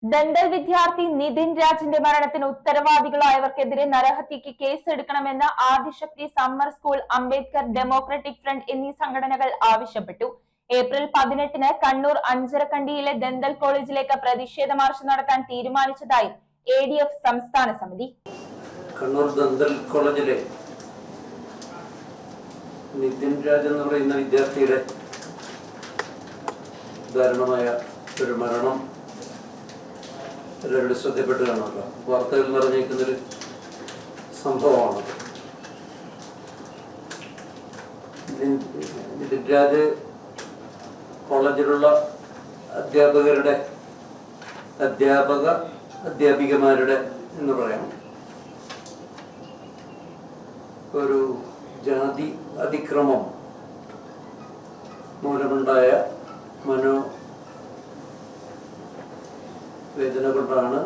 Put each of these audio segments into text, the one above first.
Dental വിദ്യാർത്ഥി നിതിൻ രാജിന്റെ മരണത്തിന് ഉത്തരവാദികളായവർക്കെതിരെ നരഹത്യക്ക് കേസെടുക്കണമെന്ന് Adishakti summer school, Ambedkar democratic front എന്നീ സംഘടനകൾ ആവശ്യപ്പെട്ടു. ഏപ്രിൽ 18-ന് കണ്ണൂർ അഞ്ചരക്കണ്ടിയിലെ ദന്തൽ കോളേജിലേക്ക് പ്രതിഷേധ മാർച്ച് നടത്താൻ തീരുമാനിച്ചതായി ADF സംസ്ഥാന സമിതി. കണ്ണൂർ ദന്തൽ കോളേജിലെ നിതിൻ രാജ് എന്ന് പറയുന്ന വിദ്യാർത്ഥിയുടെ ദാരുണമായ ഒരു മരണം എല്ലാവരുടെ ശ്രദ്ധപ്പെട്ടു കാണുമല്ലോ. വാർത്തകൾ നിറഞ്ഞേക്കുന്നൊരു സംഭവമാണ്. നിതിൻ രാജ് കോളേജിലുള്ള അധ്യാപികമാരുടെ എന്ന് പറയാം ഒരു ജാതി അതിക്രമം മൂലമുണ്ടായ വേദന കൊണ്ടാണ്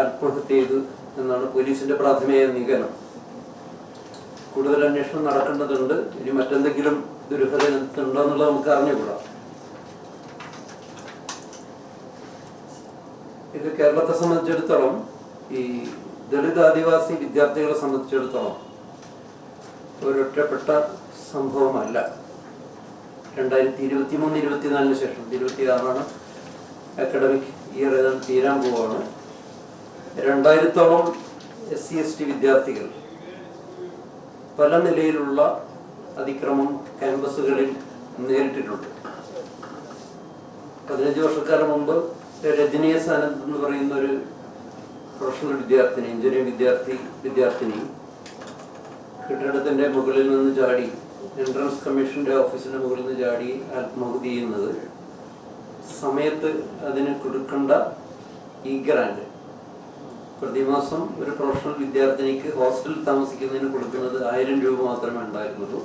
ആത്മഹത്യ ചെയ്തു എന്നാണ് പോലീസിന്റെ പ്രാഥമിക നിഗമനം. കൂടുതൽ അന്വേഷണം നടക്കേണ്ടതുണ്ട്. ഇനി മറ്റെന്തെങ്കിലും ദുരൂഹത ഉണ്ടോ എന്നുള്ളത് നമുക്ക് അറിഞ്ഞുകൂടാ. ഇത് കേരളത്തെ സംബന്ധിച്ചിടത്തോളം, ഈ ദളിത് ആദിവാസി വിദ്യാർത്ഥികളെ സംബന്ധിച്ചിടത്തോളം ഒരൊറ്റപ്പെട്ട സംഭവമല്ല. 2023-24 ശേഷം 26 അക്കാഡമിക് ഇയർ ഏതാണ്ട് തീരാൻ പോവാണ്. 2000-ഓളം SC/ST വിദ്യാർത്ഥികൾ പല നിലയിലുള്ള അതിക്രമം ക്യാമ്പസുകളിൽ നേരിട്ടിട്ടുണ്ട്. 15 വർഷക്കാലം മുമ്പ് രജനി എസ് ആനന്ദ് എന്ന് പറയുന്ന ഒരു പ്രൊഫഷണൽ വിദ്യാർത്ഥിനി, എഞ്ചിനീയറിംഗ് വിദ്യാർത്ഥിനി കെട്ടിടത്തിന്റെ മുകളിൽ നിന്ന് ചാടി, എൻട്രൻസ് കമ്മീഷന്റെ ഓഫീസിന്റെ മുകളിൽ നിന്ന് ചാടി ആത്മഹത്യ ചെയ്യുന്നത് സമയത്ത് അതിന് കൊടുക്കേണ്ട ഈ ഗ്രാൻഡ് പ്രതിമാസം ഒരു പ്രൊഫഷണൽ വിദ്യാർത്ഥിനിക്ക് ഹോസ്റ്റലിൽ താമസിക്കുന്നതിന് കൊടുക്കുന്നത് 1000 രൂപ മാത്രമേ ഉണ്ടായിരുന്നുള്ളൂ.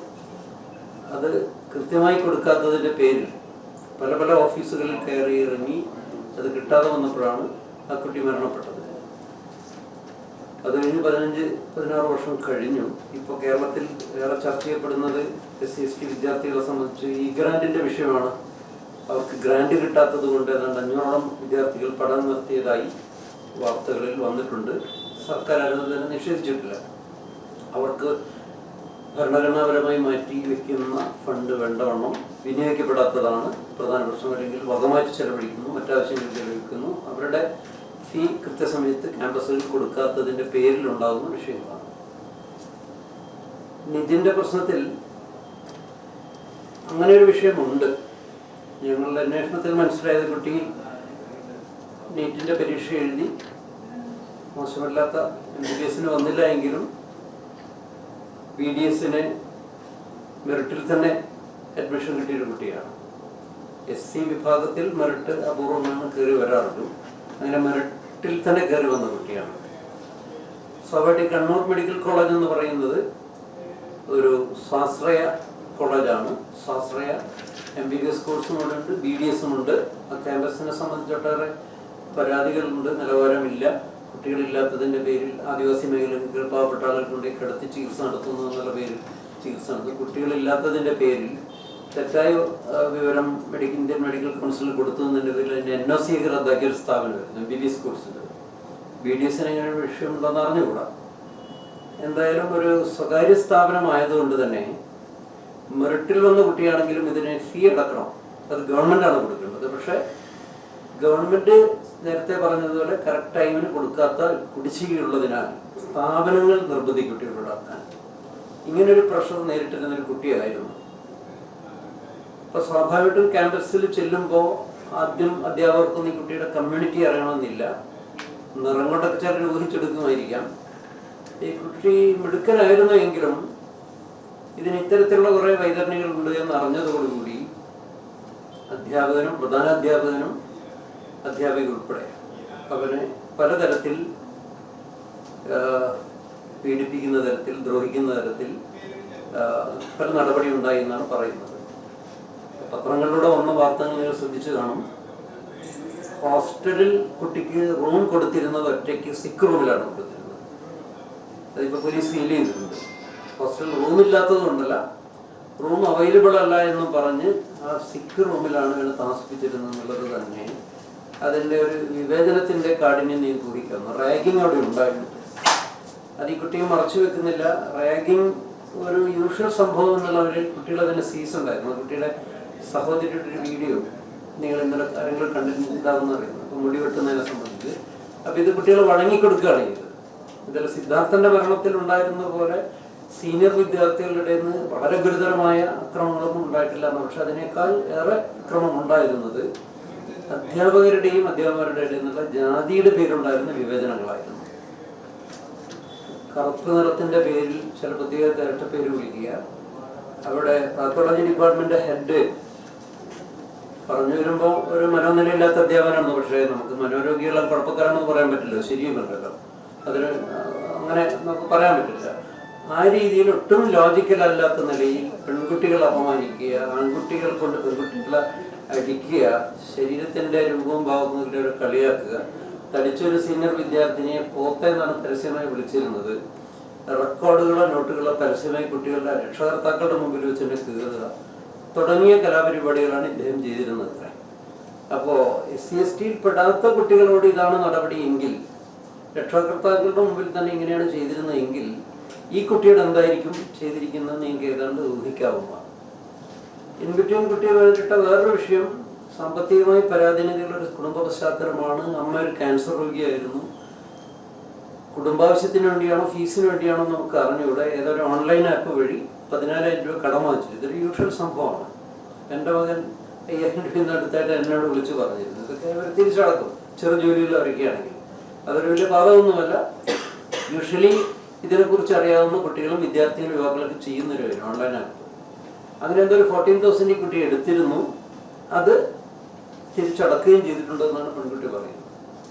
അത് കൃത്യമായി കൊടുക്കാത്തതിൻ്റെ പേരിൽ പല പല ഓഫീസുകളിൽ കയറി ഇറങ്ങി അത് കിട്ടാതെ വന്നപ്പോഴാണ് ആ കുട്ടി മരണപ്പെട്ടത്. അത് കഴിഞ്ഞ് 15-16 വർഷം കഴിഞ്ഞു. ഇപ്പോൾ കേരളത്തിൽ ഏറെ ചർച്ച ചെയ്യപ്പെടുന്നത് SC/ST വിദ്യാർത്ഥികളെ സംബന്ധിച്ച് ഈ ഗ്രാൻഡിൻ്റെ വിഷയമാണ്. അവർക്ക് ഗ്രാൻഡ് കിട്ടാത്തത് കൊണ്ട് ഏതാണ്ട് 500-ഓളം വിദ്യാർത്ഥികൾ പഠനം നിർത്തിയതായി വാർത്തകളിൽ വന്നിട്ടുണ്ട്. സർക്കാർ അത് തന്നെ നിഷേധിച്ചിട്ടില്ല. അവർക്ക് ഭരണഘടനാപരമായി മാറ്റി വയ്ക്കുന്ന ഫണ്ട് വേണ്ടവണ്ണം വിനിയോഗിക്കപ്പെടാത്തതാണ് പ്രധാന പ്രശ്നം. അല്ലെങ്കിൽ വകമാറ്റി ചെലവഴിക്കുന്നു, മറ്റാവശ്യങ്ങൾ ചെലവഴിക്കുന്നു. അവരുടെ ഫീ കൃത്യസമയത്ത് ക്യാമ്പസുകളിൽ കൊടുക്കാത്തതിൻ്റെ പേരിലുണ്ടാകുന്ന വിഷയങ്ങളാണ്. നിതിൻ്റെ പ്രശ്നത്തിൽ അങ്ങനെ ഒരു വിഷയമുണ്ട്. ഞങ്ങളുടെ അന്വേഷണത്തിൽ മനസ്സിലായത് കുട്ടി നീറ്റിൻ്റെ പരീക്ഷ എഴുതി മോശമല്ലാത്ത MBBS വന്നില്ല എങ്കിലും BDS മെറിറ്റിൽ തന്നെ അഡ്മിഷൻ കിട്ടിയൊരു കുട്ടിയാണ്. SC വിഭാഗത്തിൽ മെറിറ്റ് അപൂർവമാണ് കയറി വരാറുള്ളൂ. അങ്ങനെ മെറിറ്റിൽ തന്നെ കയറി വന്ന കുട്ടിയാണ്. സ്വാഭാവിക കണ്ണൂർ മെഡിക്കൽ കോളേജ് എന്ന് പറയുന്നത് ഒരു സ്വാശ്രയ കോളേജാണ്. സ്വാശ്രയ MBBS കോഴ്സും ഉണ്ട്, BDS ഉണ്ട്. ആ ക്യാമ്പസിനെ സംബന്ധിച്ചിട്ടേറെ പരാതികളുണ്ട്. നിലവാരമില്ല, കുട്ടികളില്ലാത്തതിൻ്റെ പേരിൽ ആദിവാസി മേഖലയിൽ പാവപ്പെട്ട ആളുകൾ കൊണ്ട് കിടത്തി ചികിത്സ നടത്തുന്നു എന്നുള്ള പേരിൽ ചികിത്സ നടത്തുന്നു. കുട്ടികളില്ലാത്തതിൻ്റെ പേരിൽ തെറ്റായ വിവരം ഇന്ത്യൻ മെഡിക്കൽ കൗൺസിലിൽ കൊടുത്തതിൻ്റെ പേരിൽ അതിൻ്റെ NOC റദ്ദാക്കിയ ഒരു സ്ഥാപനമായിരുന്നു MBBS കോഴ്സിൻ്റെ. BDS എങ്ങനെ വിഷയമുണ്ടെന്ന് അറിഞ്ഞുകൂടാ. എന്തായാലും ഒരു സ്വകാര്യ സ്ഥാപനമായതുകൊണ്ട് തന്നെ മെറിറ്റിൽ വന്ന കുട്ടിയാണെങ്കിലും ഇതിന് ഫീ അടക്കണം. അത് ഗവൺമെൻറ്റാണ് കൊടുക്കേണ്ടത്. പക്ഷേ ഗവൺമെൻറ് നേരത്തെ പറഞ്ഞതുപോലെ കറക്റ്റ് ടൈമിന് കൊടുക്കാത്ത കുടിശ്ശികയുള്ളതിനാൽ സ്ഥാപനങ്ങൾ നിർബന്ധിക്കും കുട്ടികളോടാക്കാൻ. ഇങ്ങനൊരു പ്രഷർ നേരിട്ടിരുന്നൊരു കുട്ടിയായിരുന്നു. അപ്പോൾ സ്വാഭാവികമായിട്ടും ക്യാമ്പസിൽ ചെല്ലുമ്പോൾ ആദ്യം അധ്യാപകർക്കൊന്നും ഈ കുട്ടിയുടെ കമ്മ്യൂണിറ്റി അറിയണമെന്നില്ല. നിറങ്ങോട്ടൊക്കെ ചിലർ ഊഹിച്ചെടുക്കുമായിരിക്കാം. ഈ കുട്ടി മിടുക്കനായിരുന്നു എങ്കിലും ഇതിന് ഇത്തരത്തിലുള്ള കുറേ വൈതരണികളുണ്ട് എന്ന് അറിഞ്ഞതോടുകൂടി അധ്യാപകനും പ്രധാനാധ്യാപകനും അധ്യാപിക ഉൾപ്പെടെ അവനെ പലതരത്തിൽ പീഡിപ്പിക്കുന്ന തരത്തിൽ, ദ്രോഹിക്കുന്ന തരത്തിൽ പല നടപടി ഉണ്ടായി എന്നാണ് പറയുന്നത്. പത്രങ്ങളിലൂടെ വന്ന വാർത്തകൾ നിങ്ങൾ ശ്രദ്ധിച്ചു കാണും. ഹോസ്റ്റലിൽ കുട്ടിക്ക് റൂം കൊടുത്തിരുന്നത് ഒറ്റയ്ക്ക് സിക്ക് റൂമിലാണ് കൊടുത്തിരുന്നത്. അതിപ്പോൾ പോലീസ് സീൽ ചെയ്തിട്ടുണ്ട്. ഹോസ്റ്റലിൽ റൂമില്ലാത്തത് കൊണ്ടല്ല, റൂം അവൈലബിൾ അല്ല എന്ന് പറഞ്ഞ് ആ സിക്ക് റൂമിലാണ് ഇവനെ താമസിപ്പിച്ചിരുന്നത് എന്നുള്ളത് തന്നെ അതിൻ്റെ ഒരു വിവേചനത്തിൻ്റെ കാഠിന്യം നീ ഊഹിക്കുന്നു. റാഗിങ് അവിടെ ഉണ്ടായിരുന്നു. അത് ഈ കുട്ടിയെ മറച്ചു വെക്കുന്നില്ല. റാഗിങ് ഒരു യൂഷ്വൽ സംഭവം എന്നുള്ളവരിൽ കുട്ടികൾ അതിൻ്റെ സീസ് ഉണ്ടായിരുന്നു. കുട്ടിയുടെ സഹോദരിയുടെ ഒരു വീഡിയോ നിങ്ങൾ ഇന്നലെ ആരെങ്കിലും കണ്ടിട്ടുണ്ടാവുമെന്ന് അറിയുന്നു. അപ്പോൾ മുടി വെട്ടുന്നതിനെ സംബന്ധിച്ച്. അപ്പോൾ ഇത് കുട്ടികൾ വഴങ്ങിക്കൊടുക്കുകയാണ് ചെയ്തത്. ഇതിൽ സിദ്ധാർത്ഥൻ്റെ മരണത്തിൽ ഉണ്ടായിരുന്ന പോലെ സീനിയർ വിദ്യാർത്ഥികളുടെ നിന്ന് വളരെ ഗുരുതരമായ അക്രമങ്ങളൊന്നും ഉണ്ടായിട്ടില്ല. പക്ഷെ അതിനേക്കാൾ ഏറെ അക്രമം ഉണ്ടായിരുന്നത് അധ്യാപകരുടെയും അധ്യാപകരുടെ ഇടയിൽ നിന്നുള്ള ജാതിയുടെ പേരുണ്ടായിരുന്ന വിവേചനങ്ങളായിരുന്നു. കറുപ്പ് നിറത്തിന്റെ പേരിൽ ചില പ്രത്യേക ഇരട്ട പേര് വിളിക്കുക. അവിടെ സൈക്കോളജി ഡിപ്പാർട്ട്മെന്റ് ഹെഡ് പറഞ്ഞു വരുമ്പോൾ ഒരു മനോനിലയില്ലാത്ത അധ്യാപകനാണ്. പക്ഷേ നമുക്ക് മനോരോഗികളെ കുഴപ്പക്കാരാണെന്ന് പറയാൻ പറ്റില്ല, ശരിയുമല്ലല്ലോ. അതിന് അങ്ങനെ നമുക്ക് പറയാൻ പറ്റില്ല. ആ രീതിയിൽ ഒട്ടും ലോജിക്കൽ അല്ലാത്ത നിലയിൽ പെൺകുട്ടികളെ അപമാനിക്കുക, ആൺകുട്ടികൾ കൊണ്ട് പെൺകുട്ടികളെ അടിക്കുക, ശരീരത്തിന്റെ രൂപവും ഭാവങ്ങളും കളിയാക്കുക. തടിച്ചൊരു സീനിയർ വിദ്യാർത്ഥിനിയെ പോത്തെ എന്നാണ് പരസ്യമായി വിളിച്ചിരുന്നത്. റെക്കോർഡുകളോ നോട്ടുകളോ പരസ്യമായി കുട്ടികളുടെ രക്ഷകർത്താക്കളുടെ മുമ്പിൽ വെച്ച് തന്നെ കീറുക തുടങ്ങിയ കലാപരിപാടികളാണ് ഇദ്ദേഹം ചെയ്തിരുന്നത്. അപ്പോൾ SC/ST പെടാത്ത കുട്ടികളോട് ഇതാണ് നടപടി എങ്കിൽ, രക്ഷകർത്താക്കളുടെ മുമ്പിൽ തന്നെ ഇങ്ങനെയാണ് ചെയ്തിരുന്നതെങ്കിൽ ഈ കുട്ടിയുടെ എന്തായിരിക്കും ചെയ്തിരിക്കുന്നത് നിങ്ങൾക്ക് ഏതാണ്ട് ഊഹിക്കാവുന്നതാണ്. ഇൻബിറ്റ്വീൻ കുട്ടിയെ വേണ്ടിയിട്ട വേറൊരു വിഷയം, സാമ്പത്തികമായി പരാധീനതയുള്ള ഒരു കുടുംബ പശ്ചാത്തലമാണ്. അമ്മ ഒരു ക്യാൻസർ രോഗിയായിരുന്നു. കുടുംബാവശ്യത്തിന് വേണ്ടിയാണോ ഫീസിന് വേണ്ടിയാണോ നമുക്ക് അറിഞ്ഞുകൂടെ. ഏതൊരു ഓൺലൈൻ ആപ്പ് വഴി 14,000 രൂപ കടം വാങ്ങിച്ചു. ഇതൊരു യൂഷ്വൽ സംഭവമാണ്. എൻ്റെ മകൻ 5,000 രൂപ അടുത്തായിട്ട് എന്നോട് വിളിച്ച് പറഞ്ഞിരുന്നു. ഇതൊക്കെ അവർ തിരിച്ചടക്കും ചെറു ജോലിയിൽ അറിയിക്കുകയാണെങ്കിൽ. അതൊരു വലിയ പാതമൊന്നുമല്ല. യൂഷ്വലി ഇതിനെക്കുറിച്ച് അറിയാവുന്ന കുട്ടികളും വിദ്യാർത്ഥികളും യുവാക്കളൊക്കെ ചെയ്യുന്നൊരു കാര്യം ഓൺലൈൻ ആപ്പ്. അങ്ങനെ എന്തോ ഒരു 14,000 ഈ കുട്ടി എടുത്തിരുന്നു. അത് തിരിച്ചടക്കുകയും ചെയ്തിട്ടുണ്ടെന്നാണ് പെൺകുട്ടി പറയുന്നത്.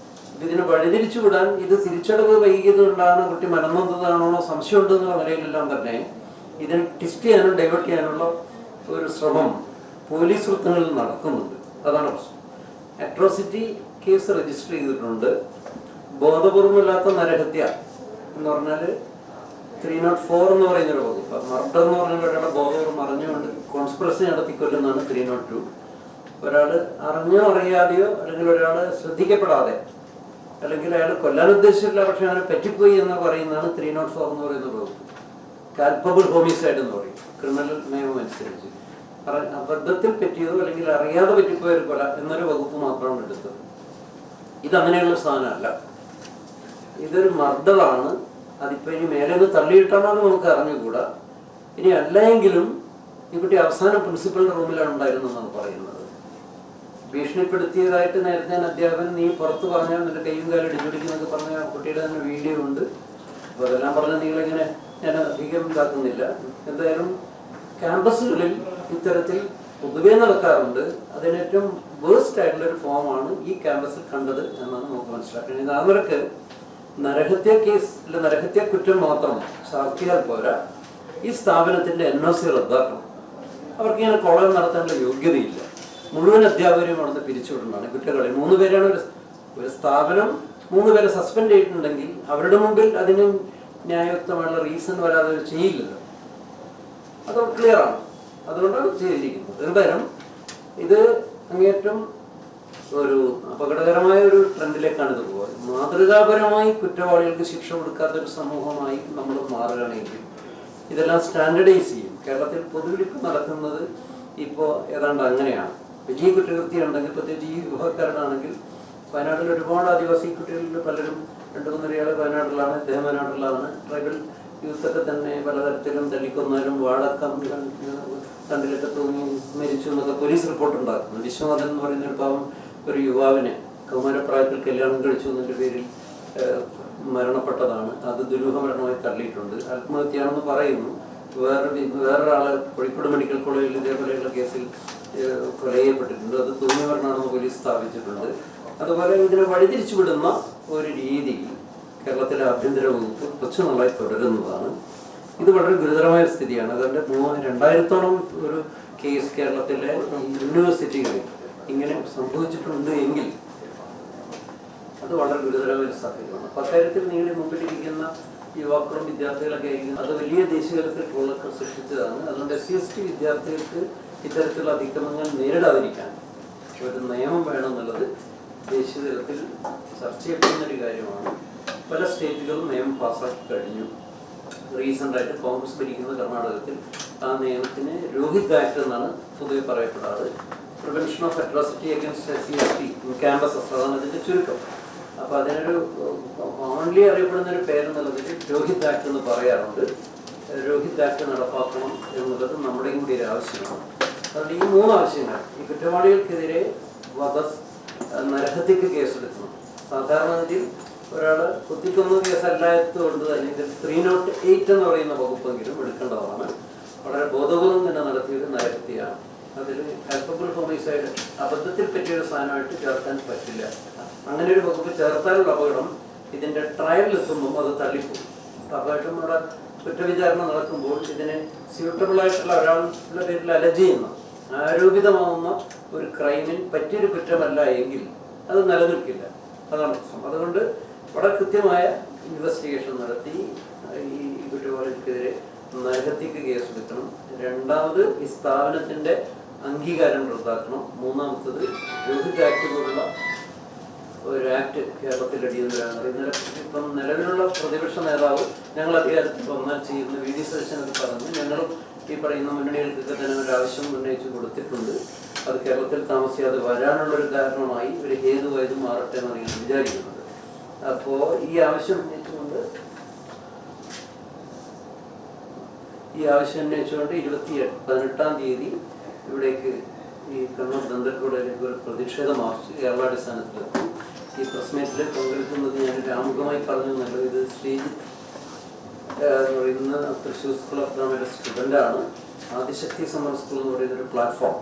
ഇതിനെ വഴിതിരിച്ചു വിടാൻ, ഇത് തിരിച്ചടവ് വൈകിയതുകൊണ്ടാണ് കുട്ടി മനംനൊന്തതാണോ സംശയം ഉണ്ടെന്നുള്ള നിലയിലെല്ലാം തന്നെ ഇതിനെ ട്വിസ്റ്റ് ചെയ്യാനും ഡൈവേർട്ട് ചെയ്യാനുള്ള ഒരു ശ്രമം പോലീസ് വൃത്തങ്ങളിൽ നടക്കുന്നുണ്ട്. അതാണ് പ്രശ്നം. അട്രോസിറ്റി കേസ് രജിസ്റ്റർ ചെയ്തിട്ടുണ്ട്. ബോധപൂർവമില്ലാത്ത നരഹത്യ എന്ന് പറഞ്ഞാൽ 304 എന്ന് പറയുന്നൊരു വകുപ്പ്. മർഡർ എന്ന് പറഞ്ഞാൽ ഒരാളെ ബോധപൂർവ്വം അറിഞ്ഞുകൊണ്ട് കോൺസ്പിറസി നടത്തി കൊല്ലുന്നതാണ് 302. ഒരാൾ അറിഞ്ഞോ അറിയാതെയോ അല്ലെങ്കിൽ ഒരാൾ ശ്രദ്ധിക്കപ്പെടാതെ അല്ലെങ്കിൽ അയാൾ കൊല്ലാൻ ഉദ്ദേശിച്ചിട്ടില്ല പക്ഷെ അവനെ പറ്റിപ്പോയി എന്ന് പറയുന്നതാണ് 304 എന്ന് പറയുന്ന വകുപ്പ്. കാൽപ്പബിൾ ഹോമിസൈഡ് എന്ന് പറയും ക്രിമിനൽ നിയമം അനുസരിച്ച്. അബദ്ധത്തിൽ പറ്റിയതോ അല്ലെങ്കിൽ അറിയാതെ പറ്റിപ്പോയ ഒരു കൊല എന്നൊരു വകുപ്പ് മാത്രമാണ് എടുത്തത്. ഇതങ്ങനെയുള്ള സാധനമല്ല. ഇതൊരു മർഡറാണ്. അതിപ്പോൾ ഇനി മേലെ നിന്ന് തള്ളിയിട്ടാണോ എന്ന് നമുക്ക് അറിഞ്ഞുകൂടാ. ഇനി അല്ലെങ്കിലും ഈ കുട്ടി അവസാനം പ്രിൻസിപ്പലിന്റെ റൂമിലാണ് ഉണ്ടായിരുന്നതെന്നാണ് പറയുന്നത്. ഭീഷണിപ്പെടുത്തിയതായിട്ട് നേരത്തെ അധ്യാപകൻ നീ പുറത്ത് പറഞ്ഞാൽ നിന്റെ കൈയും കാലും ഇടിപിടിക്കുന്നൊക്കെ പറഞ്ഞ കുട്ടിയുടെ തന്നെ വീഡിയോ ഉണ്ട്. അപ്പോൾ അതെല്ലാം പറഞ്ഞ നിങ്ങളിങ്ങനെ ഞാൻ അധികം ഇതാക്കുന്നില്ല. എന്തായാലും ക്യാമ്പസുകളിൽ ഇത്തരത്തിൽ പൊതുവേ നടക്കാറുണ്ട്. അതിനേറ്റവും വേഴ്സ്റ്റ് ആയിട്ടുള്ള ഒരു ഫോമാണ് ഈ ക്യാമ്പസിൽ കണ്ടത് എന്നാണ് നമുക്ക് മനസ്സിലാക്കുന്നത്. അവർക്ക് നരഹത്യ കേസ് അല്ല നരഹത്യ കുറ്റം മാത്രം ചാർത്തിയാൽ പോരാ, ഈ സ്ഥാപനത്തിന്റെ NOC റദ്ദാക്കണം. അവർക്ക് ഇങ്ങനെ കോളേജ് നടത്താനുള്ള യോഗ്യതയില്ല. മുഴുവൻ അധ്യാപകരെയും അവിടുന്ന് പിരിച്ചുവിടുന്നതാണ് കുറ്റങ്ങളെ. 3 പേരാണ് ഒരു സ്ഥാപനം 3 പേരെ സസ്പെൻഡ് ചെയ്തിട്ടുണ്ടെങ്കിൽ അവരുടെ മുമ്പിൽ അതിന് ന്യായയുക്തമായുള്ള റീസൺ വരാതെ ചെയ്യില്ലല്ലോ. അത് ക്ലിയർ ആണ്. അതുകൊണ്ടാണ് ചെയ്തിരിക്കുന്നത്. എന്തായാലും ഇത് അങ്ങേറ്റം ഒരു അപകടകരമായ ഒരു ട്രെൻഡിലേക്കാണ് ഇത് പോകുന്നത്. മാതൃകാപരമായി കുറ്റവാളികൾക്ക് ശിക്ഷ കൊടുക്കാത്തൊരു സമൂഹമായി നമ്മൾ മാറുകയാണെങ്കിൽ ഇതെല്ലാം സ്റ്റാൻഡർഡൈസ് ചെയ്യും. കേരളത്തിൽ പൊതുവിളിപ്പ് നടക്കുന്നത് ഇപ്പോൾ ഏതാണ്ട് അങ്ങനെയാണ്. വലിയ കുറ്റകൃത്യം ഉണ്ടെങ്കിൽ പ്രത്യേകിച്ച് ഈ വിഭാഗക്കാരനാണെങ്കിൽ വയനാട്ടിൽ ഒരുപാട് ആദിവാസി കുട്ടികളിൽ പലരും 2-3 ഇയാൾ വയനാട്ടിലാണ്, ഇദ്ദേഹം വയനാട്ടിലാണ്. ട്രൈബൽ യൂത്തൊക്കെ തന്നെ പലതരത്തിലും തല്ലിക്കൊന്നാലും വാടക്കം കണ്ടിലൊക്കെ തൂങ്ങി മരിച്ചു എന്നൊക്കെ പോലീസ് റിപ്പോർട്ട് ഉണ്ടാക്കുന്നു. വിശ്വനാഥൻ എന്ന് പറയുന്ന ഒരു പാവം ഒരു യുവാവിനെ കൗമാരപ്രായത്തിൽ കല്യാണം കഴിച്ചു എന്നതിൻ്റെ പേരിൽ മരണപ്പെട്ടതാണ്. അത് ദുരൂഹമരണമായി തള്ളിയിട്ടുണ്ട്. ആത്മഹത്യയാണെന്ന് പറയുന്നു. വേറൊരാള് കോഴിക്കോട് മെഡിക്കൽ കോളേജിൽ ഇതേപോലെയുള്ള കേസിൽ കൊല ചെയ്യപ്പെട്ടിട്ടുണ്ട്. അത് തൂങ്ങിമരണമാണെന്ന് പോലീസ് സ്ഥാപിച്ചിട്ടുണ്ട്. അതുപോലെ ഇതിനെ വഴിതിരിച്ചു വിടുന്ന ഒരു രീതി കേരളത്തിലെ ആഭ്യന്തര വകുപ്പ് കുറച്ച് നാളായി തുടരുന്നതാണ്. ഇത് വളരെ ഗുരുതരമായ സ്ഥിതിയാണ്. അതുകൊണ്ട് 2000-ഓളം ഒരു കേസ് കേരളത്തിലെ യൂണിവേഴ്സിറ്റികളിൽ ഇങ്ങനെ സംഭവിച്ചിട്ടുണ്ട് എങ്കിൽ അത് വളരെ ഗുരുതരമായ ഒരു സാഹചര്യമാണ്. അപ്പോൾ അക്കാര്യത്തിൽ നിങ്ങളുടെ മുമ്പിലിരിക്കുന്ന യുവാക്കളും വിദ്യാർത്ഥികളൊക്കെ ആയിരിക്കും അത് വലിയ ദേശീയതലത്തിൽ ട്രോളൊക്കെ സൃഷ്ടിച്ചതാണ്. അതുകൊണ്ട് SC/ST വിദ്യാർത്ഥികൾക്ക് ഇത്തരത്തിലുള്ള അതിക്രമങ്ങൾ നേരിടാതിരിക്കാൻ ഒരു നിയമം വേണമെന്നുള്ളത് ദേശീയ തലത്തിൽ ചർച്ച ചെയ്യപ്പെടുന്നൊരു കാര്യമാണ്. പല സ്റ്റേറ്റുകളും നിയമം പാസ്സാക്കി കഴിഞ്ഞു. റീസെൻ്റായിട്ട് കോൺഗ്രസ് ഭരിക്കുന്ന കർണാടകത്തിൽ ആ നിയമത്തിന് രോഹിത് ആക്ട് എന്നാണ് പൊതുവെ പറയപ്പെടാറ്. Prevention of atrocity against SC/ST in campuses, അതാണ് അതിൻ്റെ ചുരുക്കം. അപ്പോൾ അതിനൊരു ഓൺലി അറിയപ്പെടുന്നൊരു പേരെന്നുള്ളതിൽ രോഹിത് ആക്ട് എന്ന് പറയാറുണ്ട്. രോഹിത് ആക്ട് നടപ്പാക്കണം എന്നുള്ളത് നമ്മുടെയും കൂടി ഒരു ആവശ്യമാണ്. അതുകൊണ്ട് ഈ 3 ആവശ്യങ്ങൾ, ഈ കുറ്റവാളികൾക്കെതിരെ നരഹത്യക്ക് കേസെടുക്കണം. സാധാരണഗതിയിൽ ഒരാൾ കുത്തിക്കൊന്ന കേസല്ലാത്തതുകൊണ്ട് തന്നെ ഇതിൽ 308 എന്ന് പറയുന്ന വകുപ്പെങ്കിലും എടുക്കേണ്ടതാണ്. വളരെ ബോധപൂർവം തന്നെ നടത്തിയത് നരഹത്യയാണ്. അതിൽ കൾപ്പബിൾ ഹോമിസൈഡ്, അബദ്ധത്തിൽ പറ്റിയൊരു സാധനമായിട്ട് ചേർക്കാൻ പറ്റില്ല. അങ്ങനെ ഒരു വകുപ്പ് ചേർത്താലുള്ള അപകടം ഇതിൻ്റെ ട്രയലിലെത്തുമ്പം അത് തള്ളിപ്പോകും. സ്വാഭാവികമായിട്ടും അവിടെ കുറ്റവിചാരണ നടക്കുമ്പോൾ ഇതിന് സ്യൂട്ടബിളായിട്ടുള്ള ഒരാളുടെ പേരിൽ അലജ് ചെയ്യുന്ന, ആരോപിതമാവുന്ന ഒരു ക്രൈമിന് പറ്റിയൊരു കുറ്റമല്ല എങ്കിൽ അത് നിലനിൽക്കില്ല. അതാണ് പ്രശ്നം. അതുകൊണ്ട് വളരെ കൃത്യമായ ഇൻവെസ്റ്റിഗേഷൻ നടത്തി ഈ കുറ്റവാളികൾക്കെതിരെ നരഹത്യക്ക് കേസെടുക്കണം. രണ്ടാമത്, ഈ സ്ഥാപനത്തിൻ്റെ അംഗീകാരം റദ്ദാക്കണം. മൂന്നാമത്തത്, രോഹിത് ആക്ട് പോലുള്ള ഒരു ആക്ട് കേരളത്തിൽ അടിയന്തരമാണ്. ഇന്നലെ ഇപ്പം നിലവിലുള്ള പ്രതിപക്ഷ നേതാവ് ഞങ്ങൾ അധികാരത്തിൽ വന്നാൽ ചെയ്യുന്ന VD സതീശനൊക്കെ പറഞ്ഞ് ഞങ്ങളും ഈ പറയുന്ന മുന്നണികൾക്കൊക്കെ തന്നെ ഒരു ആവശ്യം ഉന്നയിച്ചു കൊടുത്തിട്ടുണ്ട്. അത് കേരളത്തിൽ താമസിയാതെ വരാനുള്ളൊരു കാരണമായി ഒരു ഹേതുവായത് മാറട്ടെ എന്നാണ് ഞാൻ വിചാരിക്കുന്നത്. അപ്പോൾ ഈ ആവശ്യം ഉന്നയിച്ചുകൊണ്ട് 18-ാം തീയതി ഇവിടേക്ക് ഈ കണ്ണൂർ ദന്തൽക്കോടയിലേക്ക് ഒരു പ്രതിഷേധ മാർച്ച് കേരളാടിസ്ഥാനത്തിലെത്തി. ഈ പ്രസ് മീറ്റിൽ പങ്കെടുക്കുന്നത് ഞാനൊരു ആമുഖമായി പറഞ്ഞു എന്നല്ലോ. ഇത് ശ്രീജിത്ത് എന്ന് പറയുന്ന തൃശ്ശൂർ സ്കൂൾ ഓഫ് ഡ്രാമയുടെ സ്റ്റുഡൻ്റാണ്. ആദിശക്തി സമ്മർ സ്കൂൾ എന്ന് പറയുന്നൊരു പ്ലാറ്റ്ഫോം.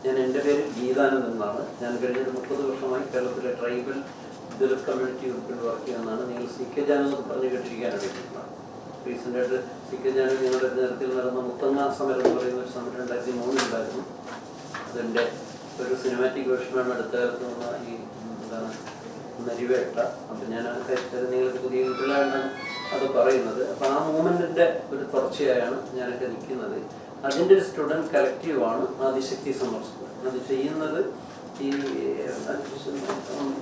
എൻ്റെ പേര് ഗീതാനന്ദ് എന്നാണ്. ഞാൻ കഴിഞ്ഞൊരു 30 വർഷമായി കേരളത്തിലെ ട്രൈബൽ ദലിത് കമ്മ്യൂണിറ്റി ഗ്രൂപ്പിൽ വർക്ക് ചെയ്യുന്നതാണ്. നിങ്ങൾ CK ജാനു എന്ന് പറഞ്ഞ് കേട്ടിരിക്കാനായിട്ട് റീസെൻ്റായിട്ട് CK ജാനു ഞങ്ങളുടെ നേരത്തിൽ നടന്ന മുത്തങ്ങ സമരം എന്ന് പറയുന്ന ഒരു സമരം 2003 ഉണ്ടായിരുന്നു. അതിൻ്റെ ഒരു സിനിമാറ്റിക് വേർഷനാണ് അടുത്ത കാലത്ത് വന്ന ഈ എന്താണ് നരിവേട്ട. അപ്പം ഞാൻ നിങ്ങൾക്ക് പുതിയ വീട്ടിലായിട്ടാണ് അത് പറയുന്നത്. അപ്പോൾ ആ മൂവ്മെൻറ്റിൻ്റെ ഒരു തുടർച്ചയായാണ് ഞാനൊക്കെ നിൽക്കുന്നത്. അതിൻ്റെ ഒരു സ്റ്റുഡൻറ് കളക്റ്റീവാണ് ആദിശക്തി സമ്മർ സ്കൂൾ. അത് ചെയ്യുന്നത് ഈ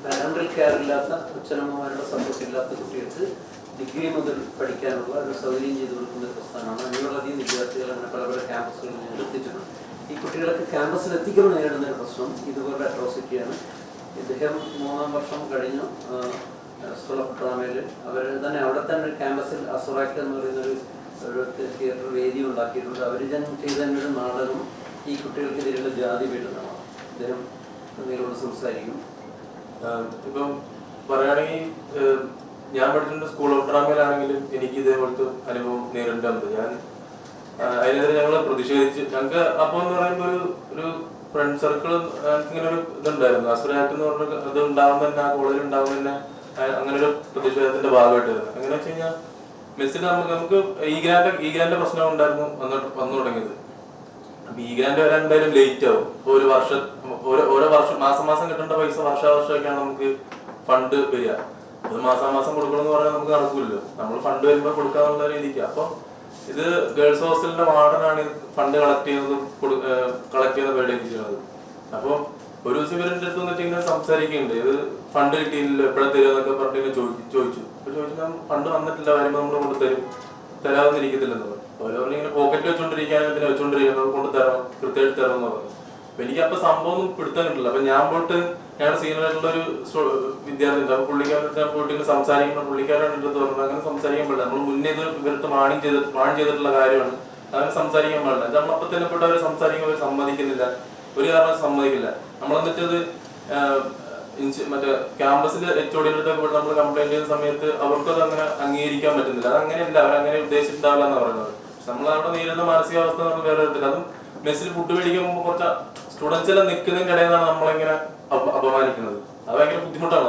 പാരൻ്റൽ കെയർ ഇല്ലാത്ത, അച്ഛനമ്മമാരുടെ സപ്പോർട്ട് ഇല്ലാത്ത കുട്ടികൾക്ക് ഡിഗ്രി മുതൽ പഠിക്കാനുള്ള ഒരു സൗകര്യം ചെയ്തു കൊടുക്കുന്ന ഒരു പ്രസ്ഥാനമാണ്. 500-ലധികം വിദ്യാർത്ഥികൾ അങ്ങനെ പല പല ക്യാമ്പസുകളിൽ ഞാൻ എത്തിച്ചിട്ടുണ്ട്. ഈ കുട്ടികളൊക്കെ ക്യാമ്പസിൽ എത്തിക്കുമ്പോൾ നേരിടുന്ന ഒരു പ്രശ്നം ഇതുപോലുള്ള അട്രോസിറ്റിയാണ്. ഇദ്ദേഹം 3-ാം വർഷം കഴിഞ്ഞു സ്കൂൾ ഓഫ് ഡ്രാമയിൽ. അവർ തന്നെ അവിടെ തന്നെ ഒരു ക്യാമ്പസിൽ അസുറാക്ട് എന്ന് പറയുന്നൊരു തിയേറ്റർ വേദി ഉണ്ടാക്കിയിട്ടുണ്ട്. അവർ ചെയ്ത തന്നെ ഒരു നാടകം ഈ കുട്ടികൾക്കെതിരെയുള്ള ജാതി പീഡനമാണ്. അദ്ദേഹം നിങ്ങളോട് സംസാരിക്കും. ഇപ്പം പറയുകയാണെങ്കിൽ ഞാൻ പഠിച്ചിട്ടുണ്ട് സ്കൂൾ ഓഫ് ഡ്രാമയിലാണെങ്കിലും എനിക്ക് ഇതേപോലത്തെ അനുഭവം നേരിട്ടുണ്ട്. ഞാൻ അതിനെതിരെ ഞങ്ങൾ പ്രതിഷേധിച്ച്, ഞങ്ങൾക്ക് അപ്പോൾ എന്ന് പറയുമ്പോൾ ഒരു ഫ്രണ്ട് സർക്കിൾ ഇങ്ങനെ ഒരു ഇതുണ്ടായിരുന്നു. അസുരാക്ട് എന്ന് പറഞ്ഞ ഇത് ഉണ്ടാകുന്ന തന്നെ, ആ കോളേജിൽ ഉണ്ടാകുന്ന തന്നെ അങ്ങനെ ഒരു പ്രതിഷേധത്തിന്റെ ഭാഗമായിട്ടായിരുന്നു. എങ്ങനെ വെച്ച് കഴിഞ്ഞാൽ മെസ്സിൽ നമുക്ക് ഈ ഗ്രാൻഡ് പ്രശ്നം ഉണ്ടായിരുന്നു വന്നു തുടങ്ങിയത്. അപ്പൊ ഈ ഗ്രാൻഡ് വരാൻ എന്തായാലും ലേറ്റ് ആവും. ഇപ്പൊ ഓരോ വർഷം മാസം കിട്ടേണ്ട പൈസ വർഷാവർഷമൊക്കെയാണ് നമുക്ക് ഫണ്ട് വരിക. അത് മാസം കൊടുക്കണം എന്ന് പറഞ്ഞാൽ നമുക്ക് നടക്കില്ലല്ലോ. നമ്മൾ ഫണ്ട് വരുമ്പോൾ കൊടുക്കാന്നുള്ള രീതിക്ക്. അപ്പൊ ഇത് ഗേൾസ് ഹോസ്റ്റലിന്റെ വാർഡനാണ് ഫണ്ട് കളക്ട് ചെയ്യുന്ന പരിപാടി ചെയ്യുന്നത്. അപ്പൊ ഒരു ദിവസം ഇവരുടെ അടുത്ത് വന്നിട്ട് ഇങ്ങനെ സംസാരിക്കുന്നുണ്ട്, ഇത് ഫണ്ട് കിട്ടിയില്ലല്ലോ, എപ്പോഴും തരുക എന്നൊക്കെ പറഞ്ഞിട്ട് ചോദിച്ചു. അപ്പൊ ചോദിച്ചാൽ ഫണ്ട് വന്നിട്ടില്ല, വരുമ്പോൾ നമ്മൾ കൊണ്ടുതരും, തരാമെന്നിരിക്കത്തില്ലെന്ന് പറഞ്ഞു. ഓരോ ഇങ്ങനെ പോക്കറ്റ് വെച്ചോണ്ടിരിക്കുന്നത് കൊണ്ടുതരാം, കൃത്യമായിട്ട് തരാമെന്ന് പറഞ്ഞു. അപ്പൊ എനിക്ക് അപ്പൊ സംഭവം ഒന്നും പിടുത്തം കിട്ടില്ല. അപ്പൊ ഞാൻ പോയിട്ട് ഞങ്ങളുടെ സീനിയറായിട്ടുള്ള ഒരു വിദ്യാർത്ഥി ഉണ്ട്. അപ്പൊ പുള്ളിക്കാരൻ പോയിട്ട് സംസാരിക്കുന്ന പുള്ളിക്കാരൻ അടുത്ത് പറഞ്ഞു അങ്ങനെ സംസാരിക്കാൻ പാടില്ല, നമ്മൾ മുന്നേ ഇത് ഇവർക്ക് മാൺ ചെയ്തിട്ടുള്ള കാര്യമാണ്, അങ്ങനെ സംസാരിക്കാൻ പാടില്ല. നമ്മളപ്പം തന്നെ പോയിട്ട് അവർ സംസാരിക്കാൻ അവർ സമ്മതിക്കുന്നില്ല, ഒരു കാരണം സമ്മതിക്കില്ല. നമ്മളെന്നിട്ടത് മറ്റേ ക്യാമ്പസിന്റെ HOD അടുത്തൊക്കെ പോയിട്ട് നമ്മൾ കംപ്ലൈന്റ് ചെയ്യുന്ന സമയത്ത് അവർക്കത് അങ്ങനെ അംഗീകരിക്കാൻ പറ്റുന്നില്ല. അതങ്ങനെയല്ല, അവരങ്ങനെ ഉദ്ദേശിച്ചിട്ടുണ്ടാവില്ല എന്ന് പറയുന്നത്. പക്ഷെ നമ്മൾ അവിടെ നേരിടുന്ന മാനസികാവസ്ഥ നമ്മൾ വേറെ എടുത്തില്ല. അതും മെസ്സിൽ ഫുഡ് മേടിക്കാൻ പോകുമ്പോൾ കുറച്ച് സ്റ്റുഡൻസ് എല്ലാം നിൽക്കുന്നതിന്റെ ഇടയിലാണ് നമ്മളിങ്ങനെ അപമാനിക്കുന്നത്. അത് ഭയങ്കര ബുദ്ധിമുട്ടാണ്.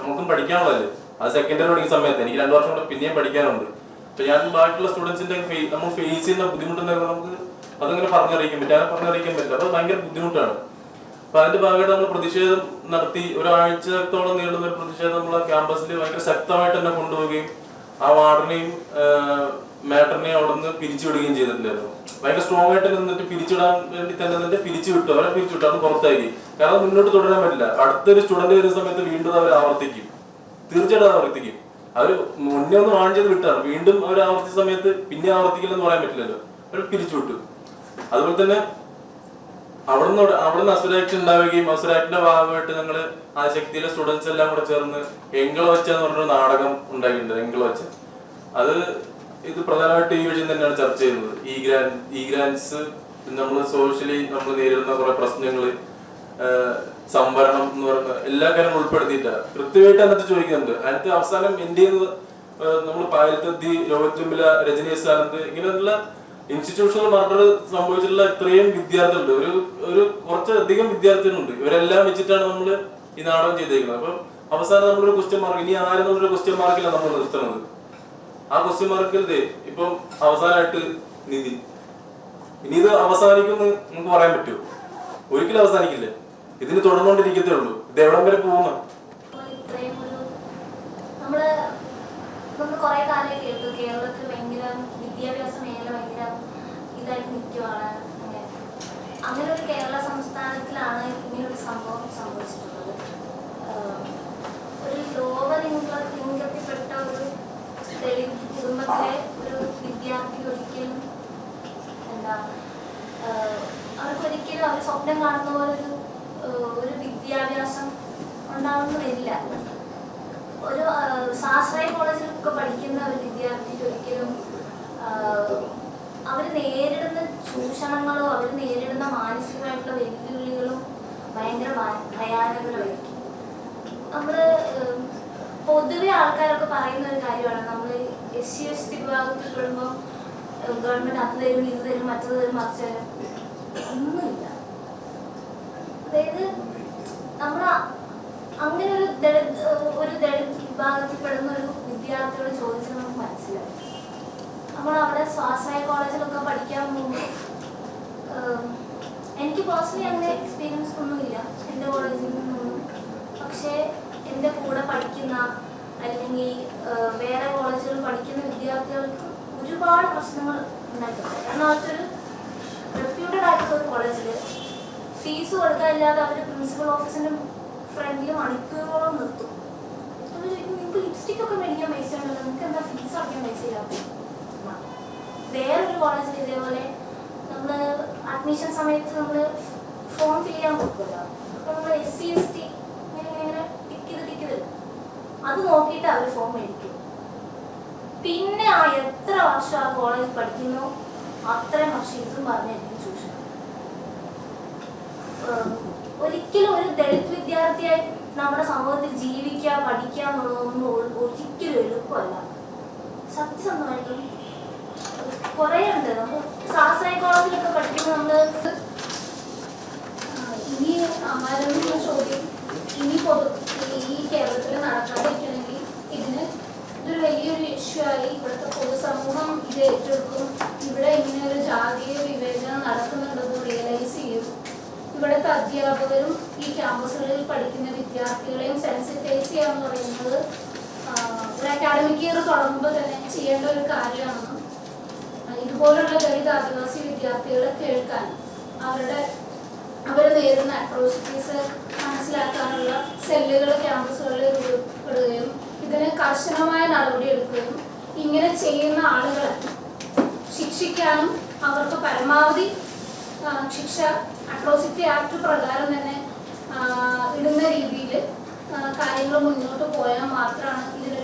നമുക്കും പഠിക്കാനുള്ളതല്ലേ. അത് സെക്കൻഡറി പഠിക്കുന്ന സമയത്ത് എനിക്ക് 2 വർഷം കൊണ്ട് പിന്നെയും പഠിക്കാനുണ്ട്. അപ്പൊ ഞാൻ ബാക്കിയുള്ള സ്റ്റുഡൻസിന്റെ നമ്മൾ ഫേസ് ചെയ്യുന്ന ബുദ്ധിമുട്ടുണ്ടെങ്കിൽ നമുക്ക് അതങ്ങനെ പറഞ്ഞറിയിക്കാൻ പറ്റില്ല. അപ്പൊ ഭയങ്കര ബുദ്ധിമുട്ടാണ്. അപ്പൊ അതിന്റെ ഭാഗമായിട്ട് നമ്മൾ പ്രതിഷേധം നടത്തി. ഒരാഴ്ചത്തോളം നീളുന്ന ഒരു പ്രതിഷേധം നമ്മളെ ക്യാമ്പസിൽ ഭയങ്കര ശക്തമായിട്ട് തന്നെ കൊണ്ടുപോവുകയും ആ വാർഡിനെയും മാറ്ററിനെയും അവിടെ നിന്ന് പിരിച്ചുവിടുകയും ചെയ്തിട്ടുണ്ടായിരുന്നു. ഭയങ്കര സ്ട്രോങ് ആയിട്ട് നിന്നിട്ട് പിരിച്ചിടാൻ വേണ്ടി തന്നെ നിന്നിട്ട് പിരിച്ചു വിട്ടു, അവരെ പിരിച്ചു വിട്ടു, അത് പുറത്തായി. കാരണം മുന്നോട്ട് തുടരാൻ പറ്റില്ല. അടുത്തൊരു സ്റ്റുഡന്റ് വരുന്ന സമയത്ത് വീണ്ടും അവർ ആവർത്തിക്കും, തീർച്ചയായിട്ടും ആവർത്തിക്കും. അവര് മുന്നേ ഒന്ന് വാൺ ചെയ്ത് വിട്ടാണ്, വീണ്ടും അവർ ആവർത്തിച്ച സമയത്ത് പിന്നെ ആവർത്തിക്കില്ലെന്ന് പറയാൻ പറ്റില്ലല്ലോ, അവർ പിരിച്ചു വിട്ടു. അതുപോലെ തന്നെ അവിടുന്ന് അസുരാക്ട് ഉണ്ടാവുകയും അസുരാക്ടിന്റെ ഭാഗമായിട്ട് ഞങ്ങള് ആ ശക്തിയിലെ സ്റ്റുഡൻസ് എല്ലാം കൂടെ ചേർന്ന് എങ്കളവച്ച എന്ന് പറഞ്ഞൊരു നാടകം ഉണ്ടായിട്ടുണ്ട്. എങ്കളവച്ച ഇത് പ്രധാനമായിട്ട് ഈ വിഷയം തന്നെയാണ് ചർച്ച ചെയ്യുന്നത്. ഈ ഗ്രാൻസ് നമ്മൾ സോഷ്യലി നമ്മൾ നേരിടുന്ന കുറെ പ്രശ്നങ്ങള്, സംവരണം എന്ന് പറയുന്ന എല്ലാ കാര്യങ്ങളും ഉൾപ്പെടുത്തിയിട്ടാണ് കൃത്യമായിട്ട് അതിനകത്ത് ചോദിക്കുന്നുണ്ട്. അതിനകത്ത് അവസാനം എന്റെ നമ്മൾ പായലത്തെത്തി, രോഗത്തുമ്പില, രജനീയ സ്ഥാനത്ത്, ഇങ്ങനെയുള്ള ഇൻസ്റ്റിറ്റ്യൂഷണൽ മർഡർ സംഭവിച്ചിട്ടുള്ള ഇത്രയും വിദ്യാർത്ഥികളുണ്ട്. ഒരു കുറച്ചധികം വിദ്യാർത്ഥികളുണ്ട്. ഇവരെല്ലാം വെച്ചിട്ടാണ് നമ്മൾ ഈ നാടകം ചെയ്തേക്കുന്നത്. അപ്പം അവസാനം നമ്മളൊരു ക്വസ്റ്റ്യൻ മാർക്ക്, ഇനി ആരെന്നുള്ളൊരു ക്വസ്റ്റ്യൻ മാർക്കിലാണ് നമ്മൾ നിർത്തുന്നത്. ആ ക്വസ്റ്റ്യൻ മാർക്കിൽ ഇപ്പം അവസാനമായിട്ട് നിധി, ഇനി ഇത് അവസാനിക്കുമെന്ന് നമുക്ക് പറയാൻ പറ്റുമോ? ഒരിക്കലും അവസാനിക്കില്ല. ഇതിന് തുടർന്നുകൊണ്ടിരിക്കത്തേ ഉള്ളൂ. ഇത് എവിടം വരെ പോകുന്ന നമ്മൾ കുറെ കാലം കേട്ടു കേരളത്തിൽ ഭയങ്കര വിദ്യാഭ്യാസ മേഖല ഭയങ്കര ഇതായിട്ട് നിൽക്കുവാണ്. അങ്ങനെ ഒരു കേരള സംസ്ഥാനത്തിലാണ് ഇങ്ങനൊരു സംഭവം സംഭവിച്ചിട്ടുള്ളത്. ഒരു ലോവർ ലിംഗത്തിൽപ്പെട്ട ഒരു ദളിത് കുടുംബത്തിലെ ഒരു വിദ്യാർത്ഥി ഒരിക്കലും അവർക്കൊരിക്കലും അവർ സ്വപ്നം കാണുന്ന പോലെ ഒരു വിദ്യാഭ്യാസം ഉണ്ടാവുന്ന വരില്ല. ഒരു സ്വാശ്രയ കോളേജിലൊക്കെ പഠിക്കുന്ന ഒരു വിദ്യാർത്ഥിക്ക് ഒരിക്കലും അവർ നേരിടുന്ന ചൂഷണങ്ങളോ അവർ നേരിടുന്ന മാനസികമായിട്ടുള്ള വെല്ലുവിളികളും ഭയങ്കര ഭയാനകരമായിരിക്കും. നമ്മൾ പൊതുവെ ആൾക്കാരൊക്കെ പറയുന്ന ഒരു കാര്യമാണ്, നമ്മൾ SC/ST വിഭാഗത്തിൽ പെടുമ്പോൾ ഗവൺമെന്റ് അത് തരും, ഇത് തരും, മറ്റത് തരും, മറിച്ച് തരും, ഒന്നുമില്ല. അതായത് നമ്മൾ അങ്ങനെ ഒരു ദളിത് വിഭാഗത്തിൽപ്പെടുന്ന ഒരു വിദ്യാർത്ഥിയോട് ചോദിച്ചാൽ നമുക്ക് മനസ്സിലാവും. നമ്മൾ അവിടെ സ്വാശ്രയ കോളേജിലൊക്കെ പഠിക്കാൻ പോകുമ്പോൾ എനിക്ക് പേഴ്സണലി അങ്ങനെ എക്സ്പീരിയൻസ് ഒന്നുമില്ല എൻ്റെ കോളേജിൽ നിന്നൊന്നും. പക്ഷേ എൻ്റെ കൂടെ പഠിക്കുന്ന അല്ലെങ്കിൽ വേറെ കോളേജുകളിൽ പഠിക്കുന്ന വിദ്യാർത്ഥികൾക്ക് ഒരുപാട് പ്രശ്നങ്ങൾ ഉണ്ടായിട്ടുണ്ട്. കാരണം അവർക്കൊരു റെപ്യൂട്ടഡ് ആയിട്ടുള്ള ഒരു കോളേജിൽ ഫീസ് കൊടുക്കാനില്ലാതെ അവർ പ്രിൻസിപ്പൽ ഓഫീസിൻ്റെ ഫ്രണ്ടിൽ മണിക്കൂറുകളോളം നിർത്തും. അവർ ചോദിക്കും, നിങ്ങൾക്ക് ലിപ്സ്റ്റിക് ഒക്കെ മേടിക്കാൻ പൈസ ഉണ്ടല്ലോ, നിങ്ങൾക്ക് എന്താ ഫീസ് അടയ്ക്കാൻ പൈസ ഇല്ലാത്ത? വേറൊരു കോളേജിൽ ഇതേപോലെ നമ്മൾ അഡ്മിഷൻ സമയത്ത് നമ്മൾ ഫോം ഫിൽ ചെയ്യാൻ കൊടുക്കുമല്ലോ, അപ്പോൾ നമ്മൾ SC/ST ഇങ്ങനെ ടിക്ക് ചെയ്ത് അത് നോക്കിയിട്ട് അവർ ഫോം മേടിക്കും. പിന്നെ എത്ര വർഷം ആ കോളേജ് പഠിക്കുന്നു അത്രയും വർഷം ഇതും പറഞ്ഞായിരിക്കും ചൂഷണം. ഒരിക്കലും ഒരു ദളിത് വിദ്യാർത്ഥിയായി നമ്മുടെ സമൂഹത്തിൽ ജീവിക്കുക, പഠിക്കുക എന്നുള്ളതൊന്നും ഒരിക്കലും എളുപ്പമല്ല. സത്യസന്ധമായിട്ടും കുറേ ഉണ്ട്. നമ്മൾ സ്വാശ്രയ കോളേജിലൊക്കെ പഠിക്കുമ്പോൾ നമ്മൾ ഇനി ആരോഗ്യ ചോദ്യം ഇനി ഈ കേരളത്തിൽ നടക്കാതിരിക്കണമെങ്കിൽ ഇതൊരു വലിയൊരു ഇഷ്യൂ ആയി ഇവിടുത്തെ പൊതുസമൂഹം ഇത് ഏറ്റെടുക്കും. ഇവിടെ ഇങ്ങനെ ഒരു ജാതീയ വിവേചനം നടക്കുന്നുണ്ടെന്ന് റിയലൈസ് ചെയ്യും. ഇവിടുത്തെ അധ്യാപകരും ഈ ക്യാമ്പസുകളിൽ പഠിക്കുന്ന വിദ്യാർത്ഥികളെയും സെൻസിറ്റൈസ് ചെയ്യാന്ന് പറയുന്നത് ഒരു അക്കാഡമിക് ഇയർ തുടങ്ങുമ്പോൾ തന്നെ ചെയ്യേണ്ട ഒരു കാര്യമാണ്. ഇതുപോലുള്ള ദളിത് ആദിവാസി വിദ്യാർത്ഥികളെ കേൾക്കാൻ, അവർ നേരിടുന്ന അട്രോസിറ്റീസ് മനസ്സിലാക്കാനുള്ള സെല്ലുകൾ ക്യാമ്പസുകളിൽ രൂപപ്പെടുകയും ഇതിന് കർശനമായ നടപടിയെടുക്കുകയും ഇങ്ങനെ ചെയ്യുന്ന ആളുകളെ ശിക്ഷിക്കാനും അവർക്ക് പരമാവധി ശിക്ഷ അട്രോസിറ്റി ആക്ട് പ്രകാരം തന്നെ ഇടുന്ന രീതിയിൽ കാര്യങ്ങൾ മുന്നോട്ട് പോയാൽ മാത്രമാണ് ഇതിനൊരു